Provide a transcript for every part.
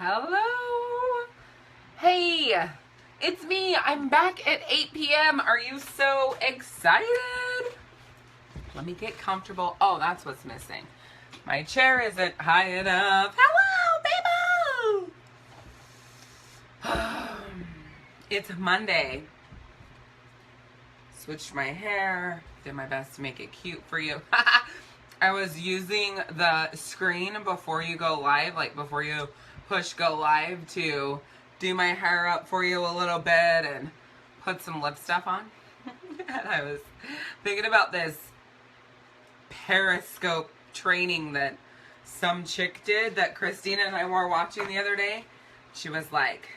Hello. Hey, it's me. I'm back at 8 p.m. Are you so excited? Let me get comfortable. Oh, that's what's missing. My chair isn't high enough. Hello, people. It's Monday. Switched my hair. Did my best to make it cute for you. I was using the screen before you go live, like before you push go live, to do my hair up for you a little bit and put some lip stuff on. And I was thinking about this Periscope training that some chick did that Christina and I were watching the other day. She was like,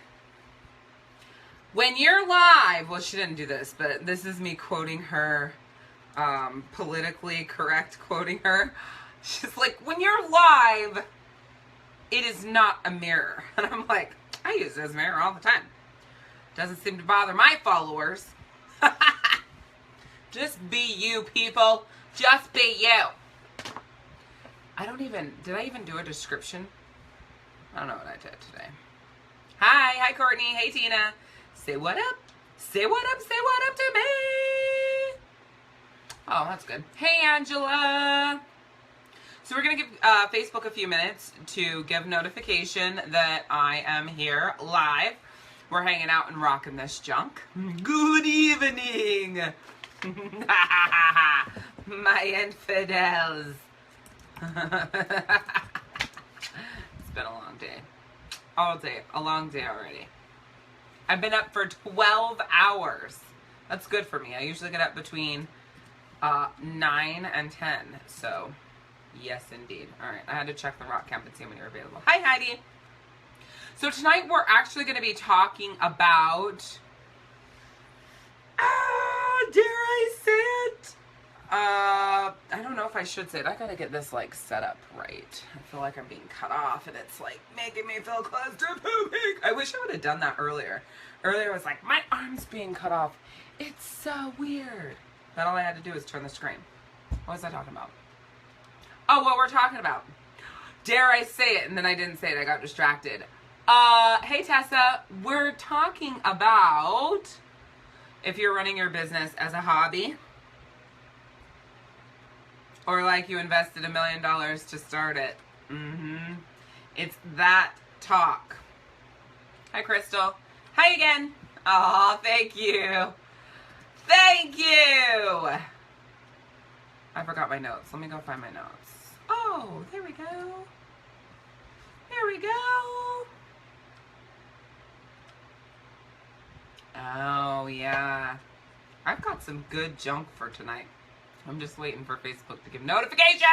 when you're live, well, she didn't do this, but this is me quoting her, politically correct quoting her. She's like, when you're live, it is not a mirror. And I'm like, I use it as a mirror all the time. Doesn't seem to bother my followers. Just be you, people. Just be you. Did I even do a description? I don't know what I did today. Hi Courtney, hey Tina. Say what up, say what up, say what up to me. Oh, that's good. Hey Angela. So we're going to give Facebook a few minutes to give notification that I am here live. We're hanging out and rocking this junk. Good evening, my infidels. It's been a long day. All day. A long day already. I've been up for 12 hours. That's good for me. I usually get up between 9 and 10. So, yes, indeed. All right. I had to check the rock camp and see when you're available. Hi, Heidi. So tonight we're actually going to be talking about... dare I say it? I don't know if I should say it. I got to get this, like, set up right. I feel like I'm being cut off, and it's, like, making me feel claustrophobic. I wish I would have done that earlier. Earlier I was like, my arm's being cut off. It's so weird. But all I had to do was turn the screen. What was I talking about? Oh, what we're talking about. Dare I say it? And then I didn't say it. I got distracted. Hey, Tessa. We're talking about if you're running your business as a hobby, or like you invested $1 million to start it. It's that talk. Hi, Crystal. Hi again. Oh, thank you. Thank you. I forgot my notes. Let me go find my notes. Oh, there we go. There we go. Oh, yeah. I've got some good junk for tonight. I'm just waiting for Facebook to give notification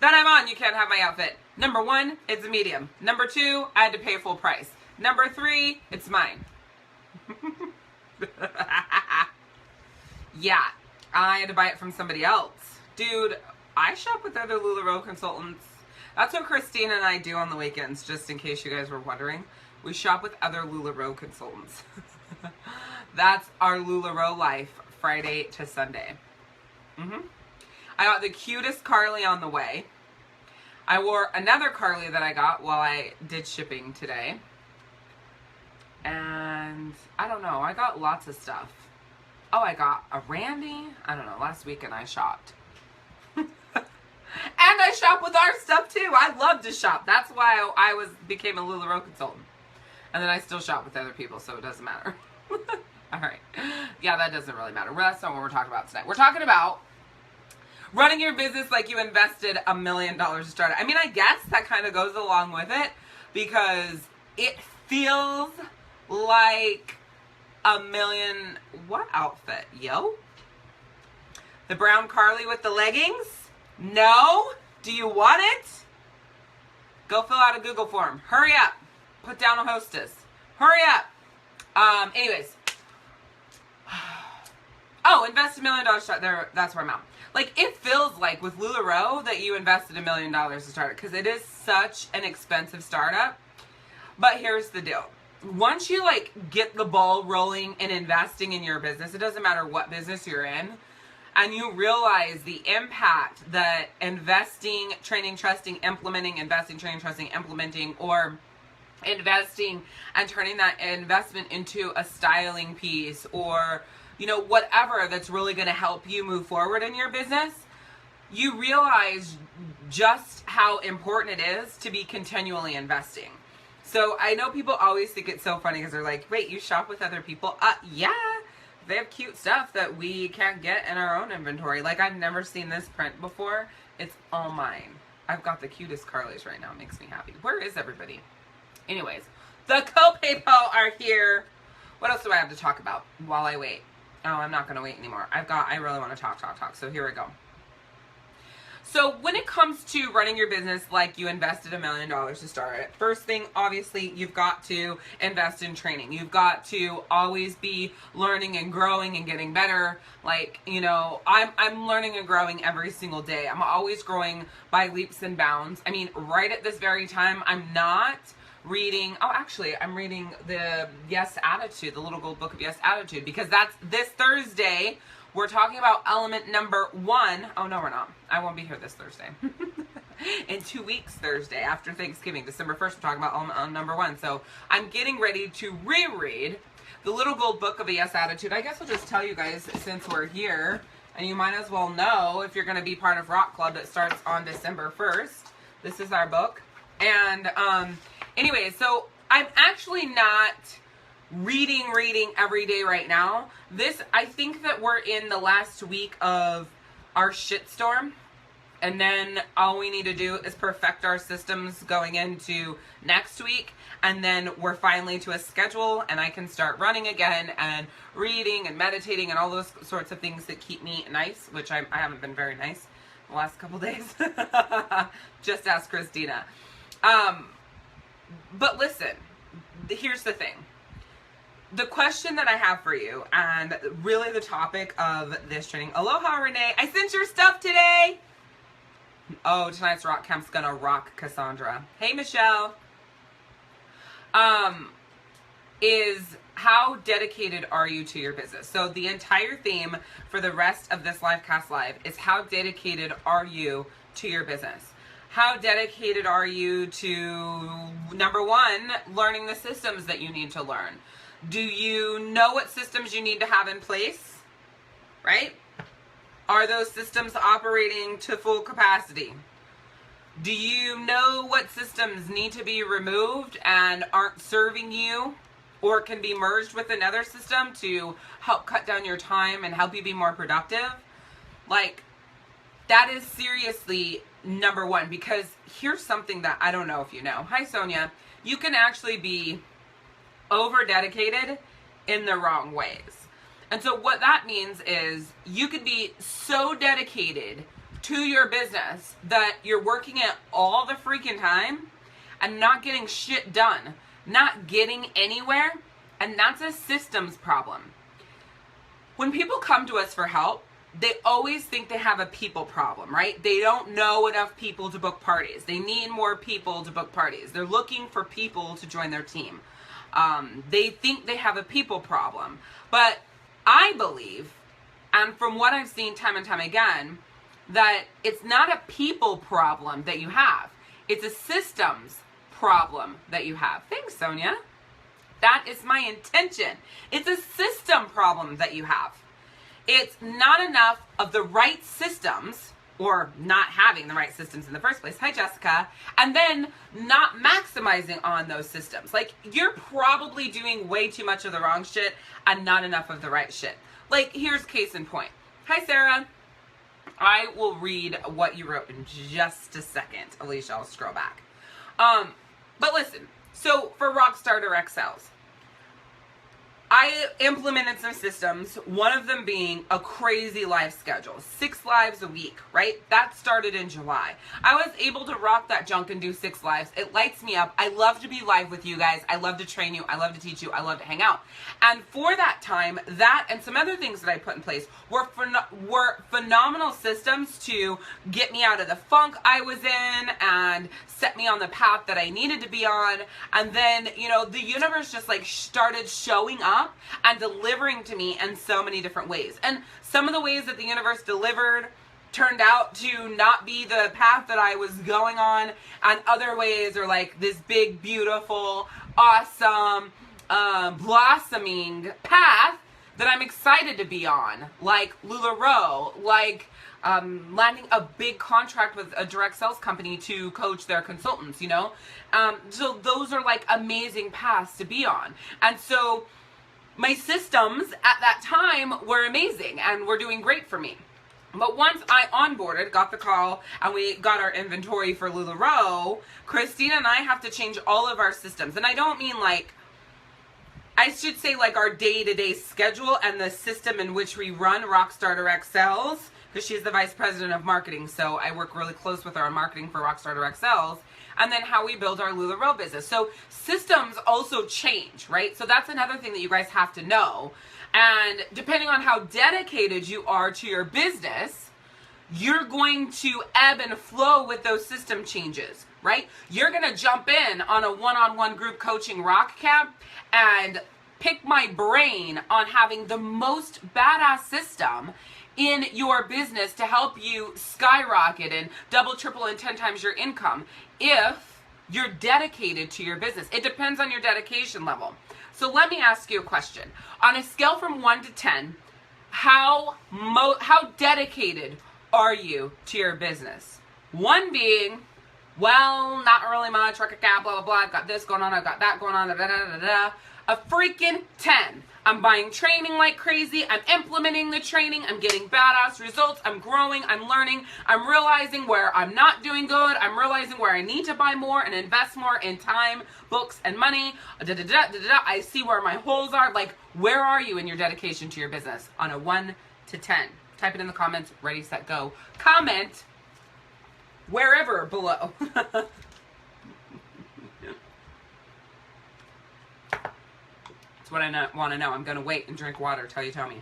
that I'm on. You can't have my outfit. Number 1, it's a medium. Number 2, I had to pay full price. Number 3, it's mine. Yeah, I had to buy it from somebody else. Dude, I shop with other LuLaRoe consultants. That's what Christina and I do on the weekends, just in case you guys were wondering. We shop with other LuLaRoe consultants. That's our LuLaRoe life, Friday to Sunday. I got the cutest Carly on the way. I wore another Carly that I got while I did shipping today. And I don't know, I got lots of stuff. Oh, I got a Randy. I don't know, last weekend I shopped. And I shop with our stuff too. I love to shop. That's why I became a LuLaRoe consultant. And then I still shop with other people, so it doesn't matter. All right. Yeah, that doesn't really matter. That's not what we're talking about tonight. We're talking about running your business like you invested $1 million to start it. I mean, I guess that kind of goes along with it, because it feels like $1 million. What outfit? Yo? The brown Carly with the leggings? No? Do you want it? Go fill out a Google form. Hurry up. Put down a hostess. Hurry up. Anyways. Oh, invest $1 million to start there. That's where I'm at. Like, it feels like with LuLaRoe that you invested $1 million to start it, because it is such an expensive startup. But here's the deal. Once you, like, get the ball rolling and investing in your business, it doesn't matter what business you're in, and you realize the impact that investing, training, trusting, implementing, investing, training, trusting, implementing, or investing and turning that investment into a styling piece, or, you know, whatever that's really going to help you move forward in your business, you realize just how important it is to be continually investing. So I know people always think it's so funny because they're like, wait, you shop with other people? Yeah. They have cute stuff that we can't get in our own inventory. Like, I've never seen this print before. It's all mine. I've got the cutest Carly's right now. It makes me happy. Where is everybody? Anyways, the co-people are here. What else do I have to talk about while I wait? Oh, I'm not going to wait anymore. I really want to talk. So here we go. So when it comes to running your business like you invested $1 million to start it, first thing, obviously, you've got to invest in training. You've got to always be learning and growing and getting better. Like, you know, I'm learning and growing every single day. I'm always growing by leaps and bounds. I mean, right at this very time, I'm not reading, I'm reading the Yes Attitude, the Little Gold Book of Yes Attitude, because that's this Thursday. We're talking about element number 1. Oh, no, we're not. I won't be here this Thursday. In 2 weeks, Thursday, after Thanksgiving, December 1st, we're talking about element number 1. So I'm getting ready to reread the Little Gold Book of a Yes Attitude. I guess I'll just tell you guys, since we're here, and you might as well know if you're going to be part of Rock Club that starts on December 1st. This is our book. And anyway, so I'm actually not reading every day right now. I think that we're in the last week of our shitstorm, and then all we need to do is perfect our systems going into next week, and then we're finally to a schedule, and I can start running again and reading and meditating and all those sorts of things that keep me nice, which I haven't been very nice the last couple days. Just ask Christina. But listen, here's the thing. The question that I have for you, and really the topic of this training. Aloha, Renee. I sent your stuff today. Oh, tonight's rock camp's gonna rock, Cassandra. Hey, Michelle. Is how dedicated are you to your business? So the entire theme for the rest of this live cast live is how dedicated are you to your business? How dedicated are you to, number 1, learning the systems that you need to learn? Do you know what systems you need to have in place? Right? Are those systems operating to full capacity? Do you know what systems need to be removed and aren't serving you, or can be merged with another system to help cut down your time and help you be more productive? Like, that is seriously number 1, because here's something that I don't know if you know. Hi, Sonia. You can actually be over dedicated in the wrong ways. And so what that means is you could be so dedicated to your business that you're working it all the freaking time and not getting shit done, not getting anywhere, and that's a systems problem. When people come to us for help, they always think they have a people problem, right? They don't know enough people to book parties. They need more people to book parties. They're looking for people to join their team. They think they have a people problem. But I believe, and from what I've seen time and time again, that it's not a people problem that you have. It's a systems problem that you have. Thanks, Sonia. That is my intention. It's a system problem that you have. It's not enough of the right systems, or not having the right systems in the first place. Hi, Jessica. And then not maximizing on those systems. Like, you're probably doing way too much of the wrong shit and not enough of the right shit. Like, here's case in point. Hi, Sarah. I will read what you wrote in just a second. Alicia, I'll scroll back. But listen, so for Rockstarter XLs, I implemented some systems, one of them being a crazy live schedule, 6 lives a week, right? That started in July. I was able to rock that junk and do 6 lives. It lights me up. I love to be live with you guys. I love to train you. I love to teach you. I love to hang out. And for that time, that and some other things that I put in place were phenomenal systems to get me out of the funk I was in and set me on the path that I needed to be on. And then, you know, the universe just like started showing up and delivering to me in so many different ways. And some of the ways that the universe delivered turned out to not be the path that I was going on, and other ways are like this big, beautiful, awesome, blossoming path that I'm excited to be on, like LuLaRoe, like landing a big contract with a direct sales company to coach their consultants, you know? So those are like amazing paths to be on. And so my systems at that time were amazing and were doing great for me. But once I onboarded, got the call, and we got our inventory for LuLaRoe, Christina and I have to change all of our systems. And I don't mean like, I should say like our day-to-day schedule and the system in which we run Rockstar Direct Sales, because she's the vice president of marketing, so I work really close with her on marketing for Rockstar Direct Sales, and then how we build our LuLaRoe business. So systems also change, right? So that's another thing that you guys have to know. And depending on how dedicated you are to your business, you're going to ebb and flow with those system changes, right? You're going to jump in on a one-on-one group coaching rock camp and pick my brain on having the most badass system in your business to help you skyrocket and double, triple, and 10 times your income if you're dedicated to your business. It depends on your dedication level. So let me ask you a question. On a scale from 1 to 10, how dedicated are you to your business? 1 being, well, not really much, blah, blah, blah, I've got this going on, I've got that going on, da, da, da, da, da. A freaking 10. I'm buying training like crazy, I'm implementing the training, I'm getting badass results, I'm growing, I'm learning, I'm realizing where I'm not doing good, I'm realizing where I need to buy more and invest more in time, books, and money, da, da, da, da, da, da. I see where my holes are. Like, where are you in your dedication to your business on a 1 to 10? Type it in the comments, ready, set, go. Comment wherever below. What I want to know. I'm going to wait and drink water till you tell me.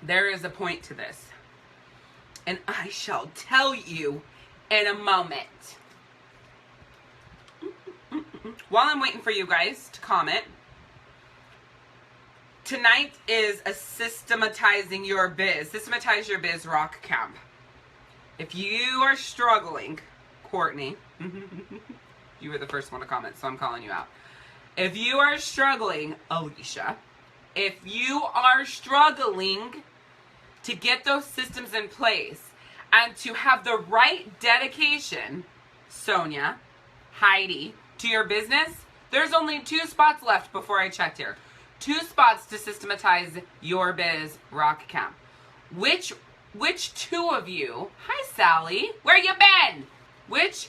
There is a point to this, and I shall tell you in a moment. While I'm waiting for you guys to comment, tonight is a Systemize Your Biz rock camp. If you are struggling, Courtney, you were the first one to comment, so I'm calling you out. If you are struggling, Alishia, if you are struggling to get those systems in place and to have the right dedication, Sonia, Heidi, to your business, there's only 2 spots left before I checked here. 2 spots to Systemize Your Biz rock camp. Which 2 of you, hi Sally, where you been? Which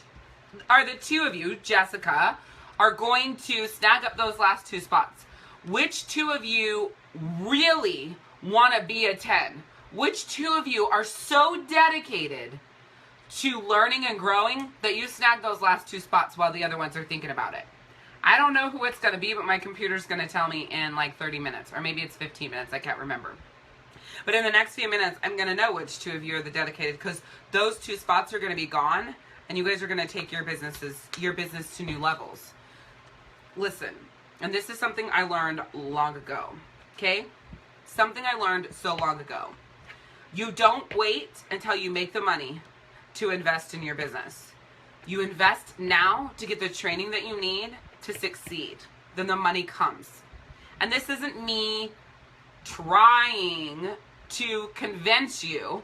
are the 2 of you, Jessica, are going to snag up those last 2 spots? Which 2 of you really want to be a 10? Which 2 of you are so dedicated to learning and growing that you snag those last 2 spots while the other ones are thinking about it? I don't know who it's going to be, but my computer's going to tell me in like 30 minutes, or maybe it's 15 minutes, I can't remember. But in the next few minutes, I'm going to know which 2 of you are the dedicated, because those 2 spots are going to be gone. And you guys are going to take your business to new levels. Listen, and this is something I learned long ago, okay? Something I learned so long ago. You don't wait until you make the money to invest in your business. You invest now to get the training that you need to succeed. Then the money comes. And this isn't me trying to convince you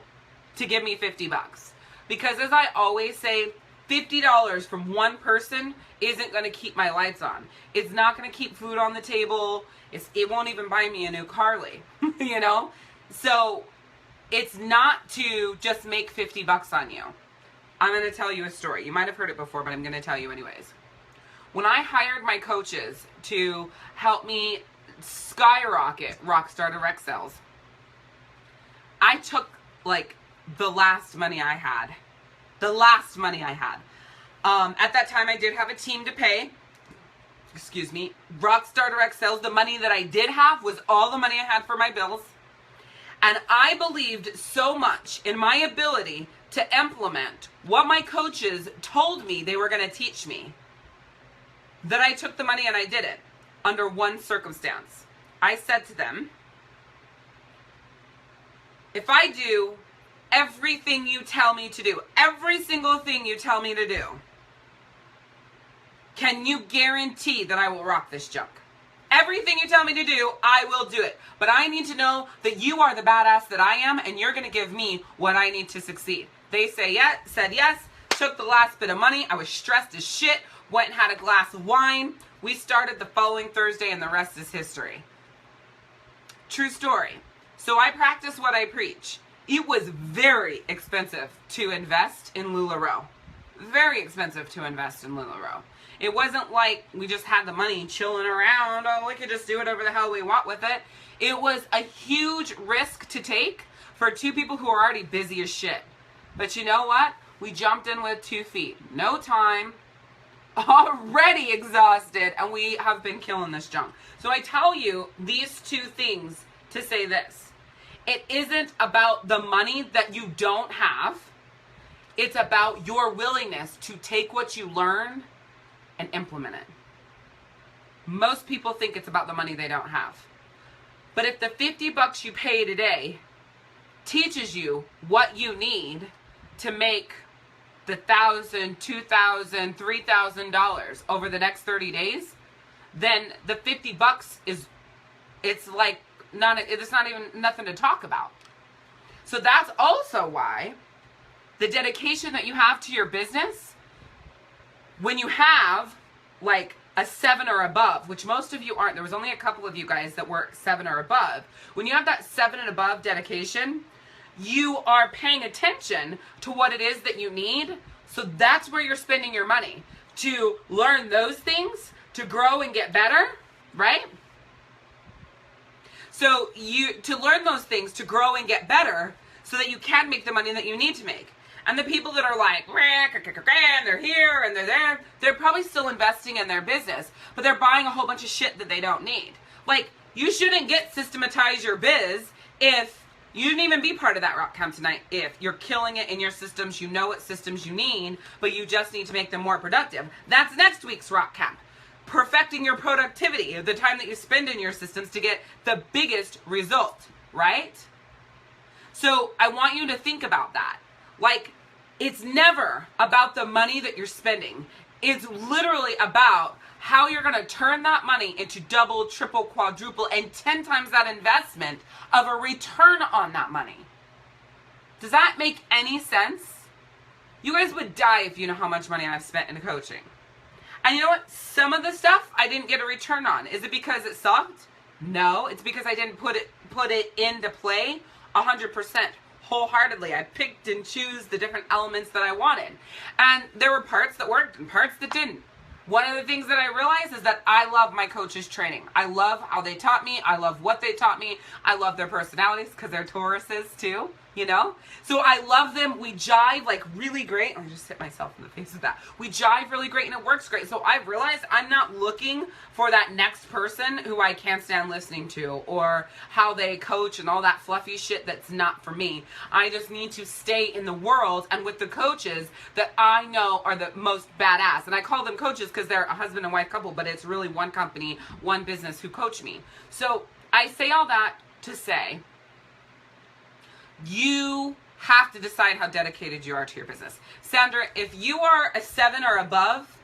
to give me $50. Because as I always say, $50 from one person isn't going to keep my lights on. It's not going to keep food on the table. It won't even buy me a new Carly, you know? So it's not to just make $50 on you. I'm going to tell you a story. You might have heard it before, but I'm going to tell you anyways. When I hired my coaches to help me skyrocket Rockstar Direct Sales, I took like the last money I had. At that time, I did have a team to pay. Excuse me. Rockstar Direct Sales, the money that I did have was all the money I had for my bills. And I believed so much in my ability to implement what my coaches told me they were going to teach me that I took the money and I did it under one circumstance. I said to them, if I do everything you tell me to do, every single thing you tell me to do, can you guarantee that I will rock this junk? Everything you tell me to do, I will do it. But I need to know that you are the badass that I am, and you're going to give me what I need to succeed. They said yes, took the last bit of money. I was stressed as shit, went and had a glass of wine. We started the following Thursday, and the rest is history. True story. So I practice what I preach. It was very expensive to invest in LuLaRoe. Very expensive to invest in LuLaRoe. It wasn't like we just had the money chilling around. Oh, we could just do whatever the hell we want with it. It was a huge risk to take for two people who are already busy as shit. But you know what? We jumped in with 2 feet. No time. Already exhausted. And we have been killing this junk. So I tell you these 2 things to say this. It isn't about the money that you don't have. It's about your willingness to take what you learn and implement it. Most people think it's about the money they don't have. But if the $50 you pay today teaches you what you need to make the $1,000, $2,000, $3,000 over the next 30 days, then the $50 it's not even nothing to talk about. So that's also why the dedication that you have to your business, when you have like a 7 or above, which most of you aren't, there was only a couple of you guys that were 7 or above. When you have that 7 and above dedication, you are paying attention to what it is that you need. So that's where you're spending your money, to learn those things, to grow and get better, right? So to learn those things, to grow and get better, so that you can make the money that you need to make. And the people that are like, and they're here and they're there, they're probably still investing in their business, but they're buying a whole bunch of shit that they don't need. Like, you shouldn't get Systematize Your Biz if you didn't even be part of that rock camp tonight. If you're killing it in your systems, you know what systems you need, but you just need to make them more productive. That's next week's rock camp. Perfecting your productivity, the time that you spend in your systems to get the biggest result, right? So I want you to think about that. Like, it's never about the money that you're spending. It's literally about how you're going to turn that money into double, triple, quadruple, and 10 times that investment of a return on that money. Does that make any sense? You guys would die if you know how much money I've spent in coaching. And you know what? Some of the stuff I didn't get a return on. Is it because it sucked? No, it's because I didn't put it into play 100%. Wholeheartedly. I picked and choose the different elements that I wanted. And there were parts that worked and parts that didn't. One of the things that I realized is that I love my coaches' training. I love how they taught me. I love what they taught me. I love their personalities because they're Tauruses too, you know? So I love them. We jive like really great. I just hit myself in the face with that. We jive really great and it works great. So I've realized I'm not looking for that next person who I can't stand listening to or how they coach and all that fluffy shit that's not for me. I just need to stay in the world and with the coaches that I know are the most badass. And I call them coaches because they're a husband and wife couple, but it's really one company, one business who coach me. So I say all that to say, you have to decide how dedicated you are to your business. Sandra, if you are a 7 or above,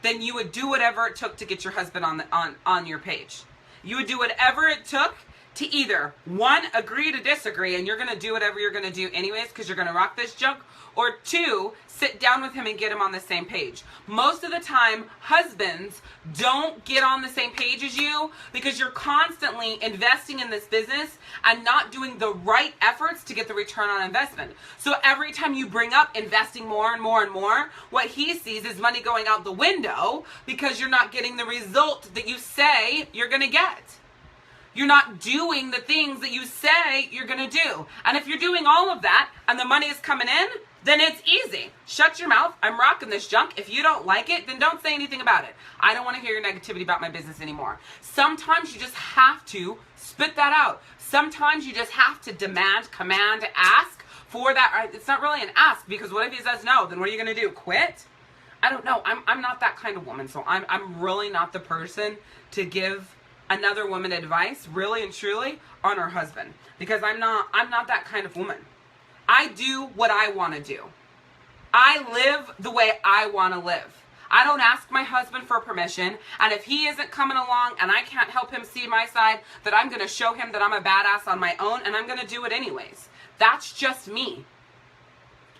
then you would do whatever it took to get your husband on your page. You would do whatever it took to either, 1, agree to disagree, and you're going to do whatever you're going to do anyways because you're going to rock this junk, or 2, sit down with him and get him on the same page. Most of the time, husbands don't get on the same page as you because you're constantly investing in this business and not doing the right efforts to get the return on investment. So every time you bring up investing more and more and more, what he sees is money going out the window because you're not getting the result that you say you're going to get. You're not doing the things that you say you're going to do. And if you're doing all of that and the money is coming in, then it's easy. Shut your mouth. I'm rocking this junk. If you don't like it, then don't say anything about it. I don't want to hear your negativity about my business anymore. Sometimes you just have to spit that out. Sometimes you just have to demand, command, ask for that. It's not really an ask because what if he says no? Then what are you going to do? Quit? I don't know. I'm not that kind of woman. So I'm really not the person to give another woman advice, really and truly, on her husband. Because I'm not that kind of woman. I do what I want to do. I live the way I want to live. I don't ask my husband for permission, and if he isn't coming along and I can't help him see my side, that I'm going to show him that I'm a badass on my own, and I'm going to do it anyways. That's just me.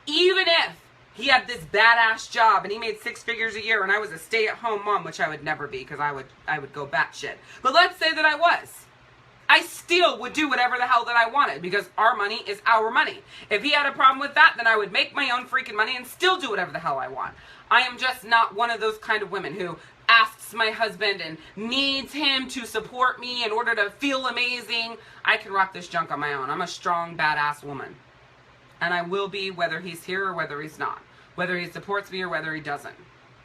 Even if he had this badass job and he made 6 figures a year and I was a stay-at-home mom, which I would never be because I would go batshit. But let's say that I was. I still would do whatever the hell that I wanted because our money is our money. If he had a problem with that, then I would make my own freaking money and still do whatever the hell I want. I am just not one of those kind of women who asks my husband and needs him to support me in order to feel amazing. I can rock this junk on my own. I'm a strong, badass woman. And I will be whether he's here or whether he's not. Whether he supports me or whether he doesn't.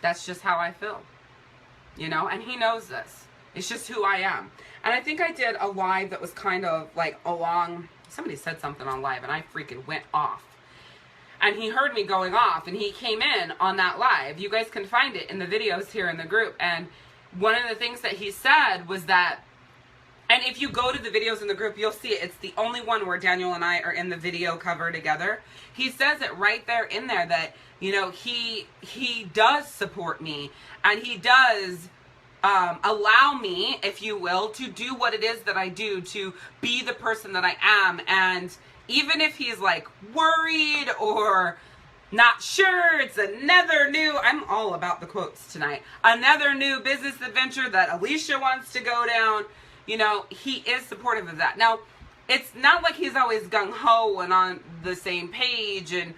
That's just how I feel. You know, and he knows this. It's just who I am. And I think I did a live that was kind of like along, somebody said something on live and I freaking went off. And he heard me going off and he came in on that live. You guys can find it in the videos here in the group. And one of the things that he said was that, and if you go to the videos in the group, you'll see it. It's the only one where Daniel and I are in the video cover together. He says it right there in there that, you know, he does support me and he does allow me, if you will, to do what it is that I do, to be the person that I am. And even if he's like worried or not sure, it's another new, I'm all about the quotes tonight, another new business adventure that Alishia wants to go down, you know, he is supportive of that. Now, it's not like he's always gung-ho and on the same page and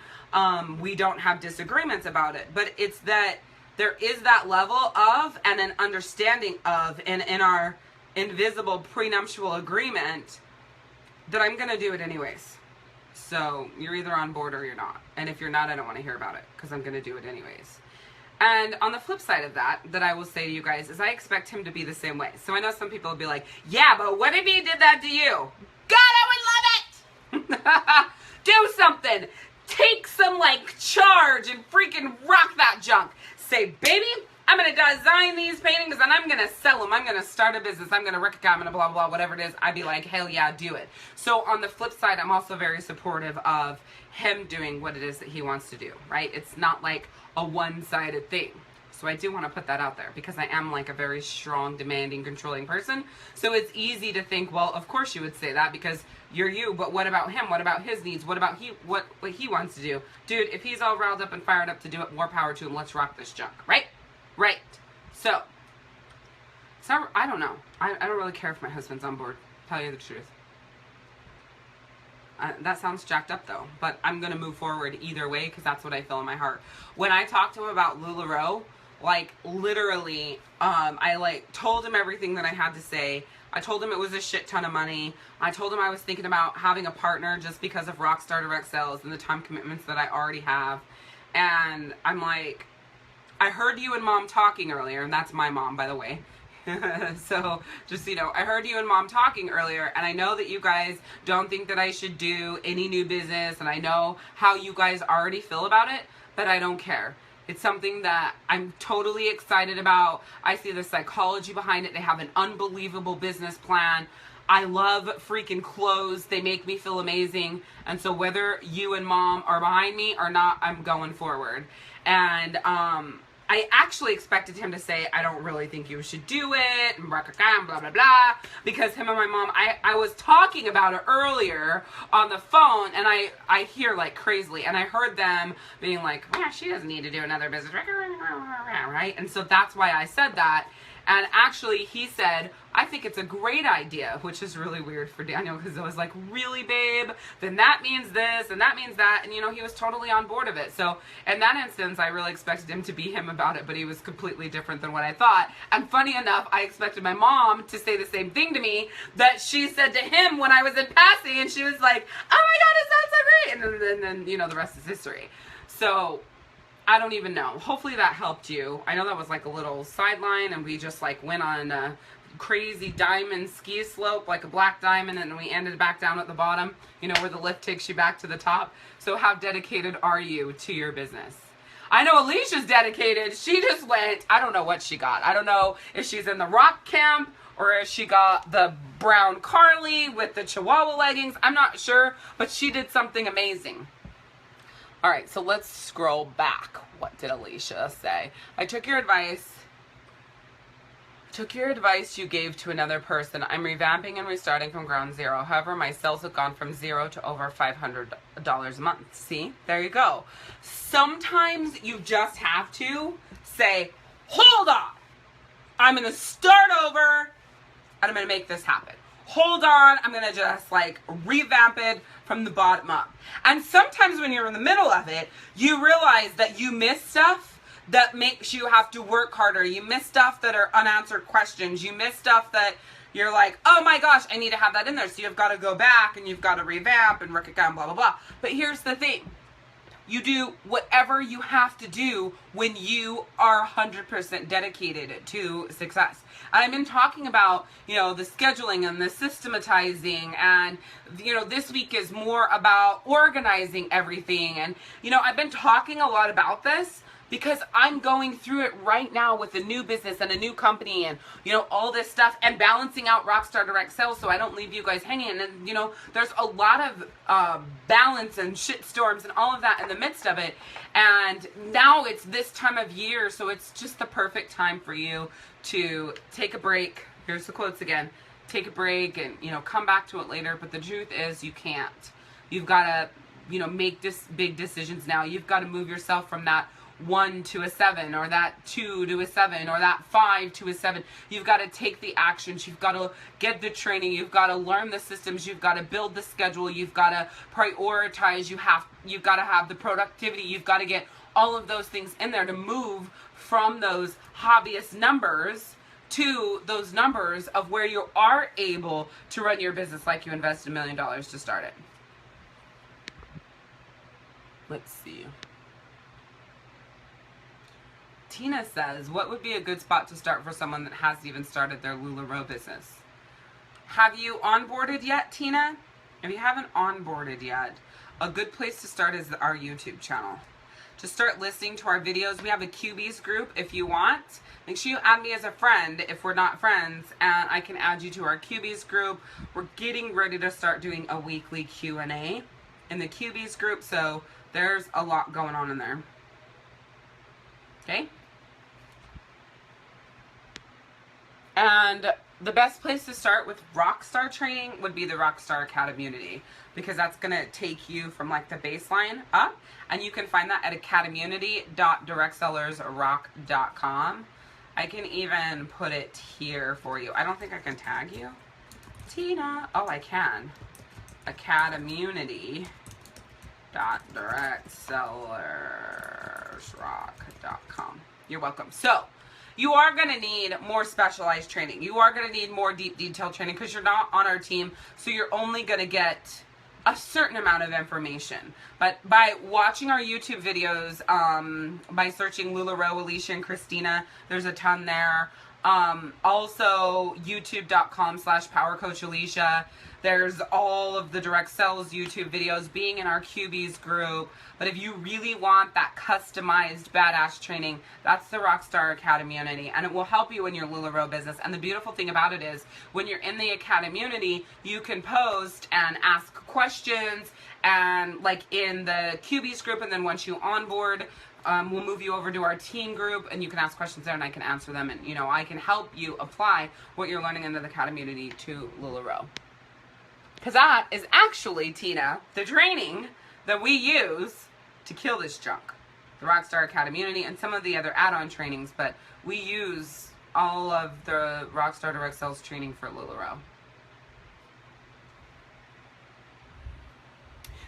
we don't have disagreements about it, but it's that there is that level of and an understanding of in our invisible prenuptial agreement that I'm going to do it anyways. So you're either on board or you're not. And if you're not, I don't want to hear about it because I'm going to do it anyways. And on the flip side of that I will say to you guys is I expect him to be the same way. So I know some people will be like, yeah, but what if he did that to you? God, I would love it! Do something. Take some like charge and freaking rock that junk. Say, baby, I'm going to design these paintings and I'm going to sell them. I'm going to start a business. I'm going to work, I'm going to blah, blah, blah, whatever it is. I'd be like, hell yeah, do it. So on the flip side, I'm also very supportive of him doing what it is that he wants to do, right? It's not like a one-sided thing. So I do want to put that out there because I am like a very strong, demanding, controlling person. So it's easy to think, well, of course you would say that because you're you, but what about him? What about his needs? What about what he wants to do? Dude, if he's all riled up and fired up to do it, more power to him. Let's rock this junk, right? Right. So I don't know. I don't really care if my husband's on board. Tell you the truth. That sounds jacked up though, but I'm going to move forward either way because that's what I feel in my heart. When I talked to him about LuLaRoe, like literally, I like told him everything that I had to say. I told him it was a shit ton of money. I told him I was thinking about having a partner just because of Rockstar Direct Sales and the time commitments that I already have. And I'm like, I heard you and Mom talking earlier, and that's my mom, by the way. So, just, you know, I heard you and Mom talking earlier, and I know that you guys don't think that I should do any new business, and I know how you guys already feel about it, but I don't care. It's something that I'm totally excited about. I see the psychology behind it. They have an unbelievable business plan. I love freaking clothes. They make me feel amazing. And so whether you and Mom are behind me or not, I'm going forward. And I actually expected him to say, I don't really think you should do it, and blah, blah, blah, blah, because him and my mom, I was talking about it earlier on the phone, and I hear like crazily, and I heard them being like, yeah, she doesn't need to do another business, right? And so that's why I said that. And actually, he said, I think it's a great idea, which is really weird for Daniel because I was like, really, babe? Then that means this and that means that. And, you know, he was totally on board of it. So in that instance, I really expected him to be him about it, but he was completely different than what I thought. And funny enough, I expected my mom to say the same thing to me that she said to him when I was in passing. And she was like, oh my God, it sounds so great. And then you know, the rest is history. So I don't even know. Hopefully that helped you. I know that was like a little sideline and we just like went on a crazy diamond ski slope, like a black diamond, and we ended back down at the bottom, you know, where the lift takes you back to the top. So how dedicated are you to your business? I know Alicia's dedicated. She just went, I don't know what she got. I don't know if she's in the rock camp or if she got the brown Carly with the Chihuahua leggings. I'm not sure, but she did something amazing. All right, so let's scroll back. What did Alishia say? I took your advice. Took your advice you gave to another person. I'm revamping and restarting from ground zero. However, my sales have gone from $0 to over $500 a month. See? There you go. Sometimes you just have to say, hold on. I'm going to start over and I'm going to make this happen. Hold on. I'm going to just like revamp it from the bottom up. And sometimes when you're in the middle of it, you realize that you miss stuff that makes you have to work harder. You miss stuff that are unanswered questions. You miss stuff that you're like, oh my gosh, I need to have that in there. So you've got to go back and you've got to revamp and work it down, blah, blah, blah. But here's the thing. You do whatever you have to do when you are 100% dedicated to success. And I've been talking about, you know, the scheduling and the systematizing, and, you know, this week is more about organizing everything. And, you know, I've been talking a lot about this because I'm going through it right now with a new business and a new company and, you know, all this stuff, and balancing out Rockstar Direct Sales so I don't leave you guys hanging. And, you know, there's a lot of balance and shit storms and all of that in the midst of it. And now it's this time of year, so it's just the perfect time for you to take a break. Here's the quotes again. Take a break and, you know, come back to it later. But the truth is you can't. You've got to, you know, make this big decisions now. You've got to move yourself from that 1 to a 7, or that 2 to a 7, or that 5 to a 7. You've got to take the actions. You've got to get the training. You've got to learn the systems. You've got to build the schedule. You've got to prioritize. You've got to have the productivity. You've got to get all of those things in there to move from those hobbyist numbers to those numbers of where you are able to run your business like you invested $1 million to start it. Let's see. Tina says, what would be a good spot to start for someone that hasn't even started their LuLaRoe business? Have you onboarded yet, Tina? If you haven't onboarded yet, a good place to start is our YouTube channel. To start listening to our videos, we have a QBs group if you want. Make sure you add me as a friend if we're not friends, and I can add you to our QBs group. We're getting ready to start doing a weekly Q&A in the QBs group, so there's a lot going on in there. Okay? And the best place to start with Rockstar training would be the Rockstar Academy, because that's going to take you from like the baseline up, and you can find that at academyunity.directsellersrock.com. I can even put it here for you. I don't think I can tag you, Tina. Oh, I can. academyunity.directsellersrock.com. You're welcome. So you are going to need more specialized training. You are going to need more deep detail training because you're not on our team. So you're only going to get a certain amount of information. But by watching our YouTube videos, by searching LuLaRoe, Alishia, and Christina, there's a ton there. Also, youtube.com/powercoachalishia. There's all of the direct sales YouTube videos, being in our QBs group. But if you really want that customized badass training, that's the Rockstar Academy Unity, and it will help you in your LuLaRoe business. And the beautiful thing about it is when you're in the Academy Unity, you can post and ask questions, and like in the QBs group, and then once you onboard, we'll move you over to our team group, and you can ask questions there, and I can answer them, and you know, I can help you apply what you're learning in the Academy Unity to LuLaRoe. Because that is actually, Tina, the training that we use to kill this junk. The Rockstar Academy Unity and some of the other add-on trainings, but we use all of the Rockstar Direct Sales training for LuLaRoe.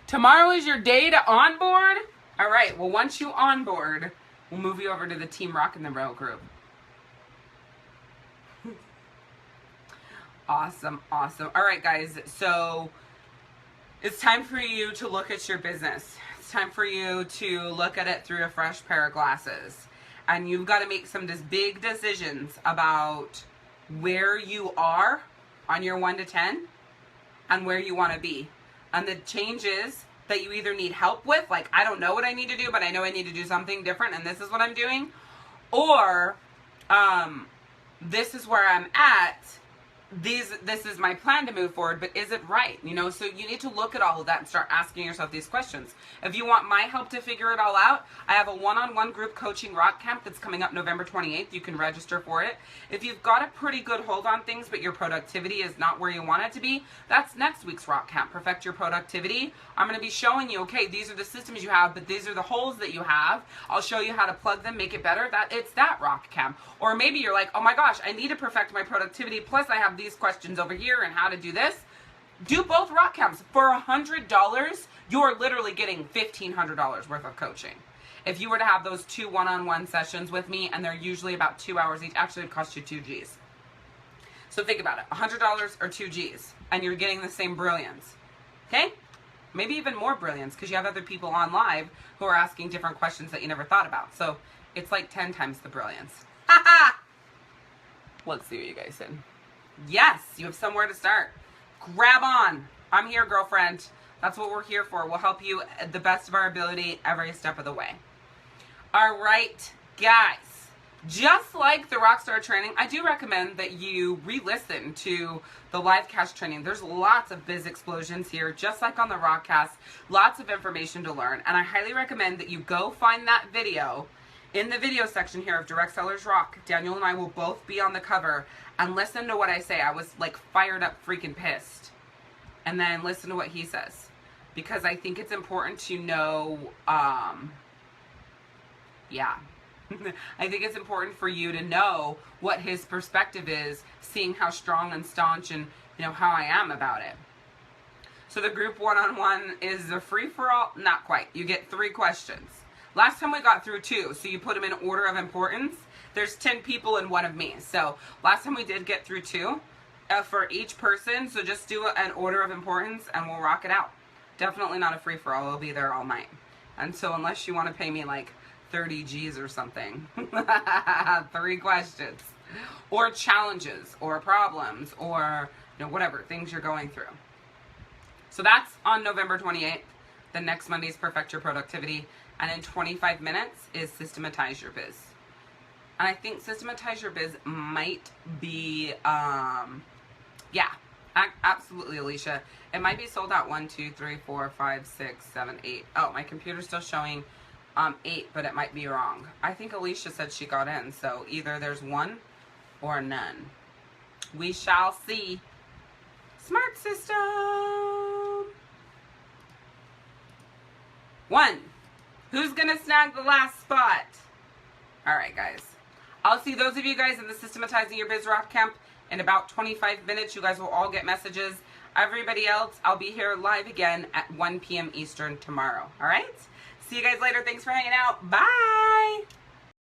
Tomorrow is your day to onboard? All right, well, once you onboard, we'll move you over to the Team Rockin' the Row group. Awesome, awesome. All right, guys, so it's time for you to look at your business. It's time for you to look at it through a fresh pair of glasses. And you've got to make some big decisions about where you are on your 1 to 10 and where you want to be. And the changes that you either need help with, like, I don't know what I need to do, but I know I need to do something different, and this is what I'm doing. Or, this is where I'm at, this is my plan to move forward, but is it right? You know, so you need to look at all of that and start asking yourself these questions. If you want my help to figure it all out, I have a one-on-one group coaching rock camp that's coming up November 28th. You can register for it. If you've got a pretty good hold on things, but your productivity is not where you want it to be, that's next week's rock camp, Perfect Your Productivity. I'm going to be showing you, okay, these are the systems you have, but these are the holes that you have. I'll show you how to plug them, make it better. It's that rock camp. Or maybe you're like, oh my gosh, I need to perfect my productivity, plus I have these questions over here and how to do this. Do both rock camps. For $100, you're literally getting $1,500 worth of coaching. If you were to have those 2 one-on-one sessions with me, and they're usually about 2 hours each, actually it would cost you 2 G's. So think about it, $100 or 2 G's, and you're getting the same brilliance. Okay? Maybe even more brilliance, because you have other people on live who are asking different questions that you never thought about. So it's like 10 times the brilliance. Ha ha! Let's see what you guys said. Yes, you have somewhere to start. Grab on. I'm here, girlfriend. That's what we're here for. We'll help you at the best of our ability every step of the way. All right, guys. Just like the Rockstar training, I do recommend that you re-listen to the live cast training. There's lots of biz explosions here, just like on the Rockcast. Lots of information to learn. And I highly recommend that you go find that video in the video section here of Direct Sellers Rock. Daniel and I will both be on the cover, and listen to what I say. I was like fired up, freaking pissed. And then listen to what he says. Because I think it's important to know, yeah. I think it's important for you to know what his perspective is, seeing how strong and staunch and, you know, how I am about it. So the group one-on-one is a free-for-all? Not quite. You get 3 questions. Last time we got through 2, so you put them in order of importance. There's 10 people and 1 of me. So last time we did get through 2 for each person. So just do an order of importance and we'll rock it out. Definitely not a free-for-all. I'll be there all night. And so unless you want to pay me like 30 G's or something, 3 questions. Or challenges or problems or, you know, whatever, things you're going through. So that's on November 28th. The next Monday is Perfect Your Productivity. And in 25 minutes is Systematize Your Biz. And I think Systematize Your Biz might be, yeah, absolutely, Alicia. It might be sold out 1, 2, 3, 4, 5, 6, 7, 8. Oh, my computer's still showing 8, but it might be wrong. I think Alicia said she got in, so either there's 1 or none. We shall see. Smart system. 1. Who's gonna snag the last spot? All right, guys. I'll see those of you guys in the Systematizing Your Biz Rock Camp in about 25 minutes. You guys will all get messages. Everybody else, I'll be here live again at 1 p.m. Eastern tomorrow. All right? See you guys later. Thanks for hanging out. Bye.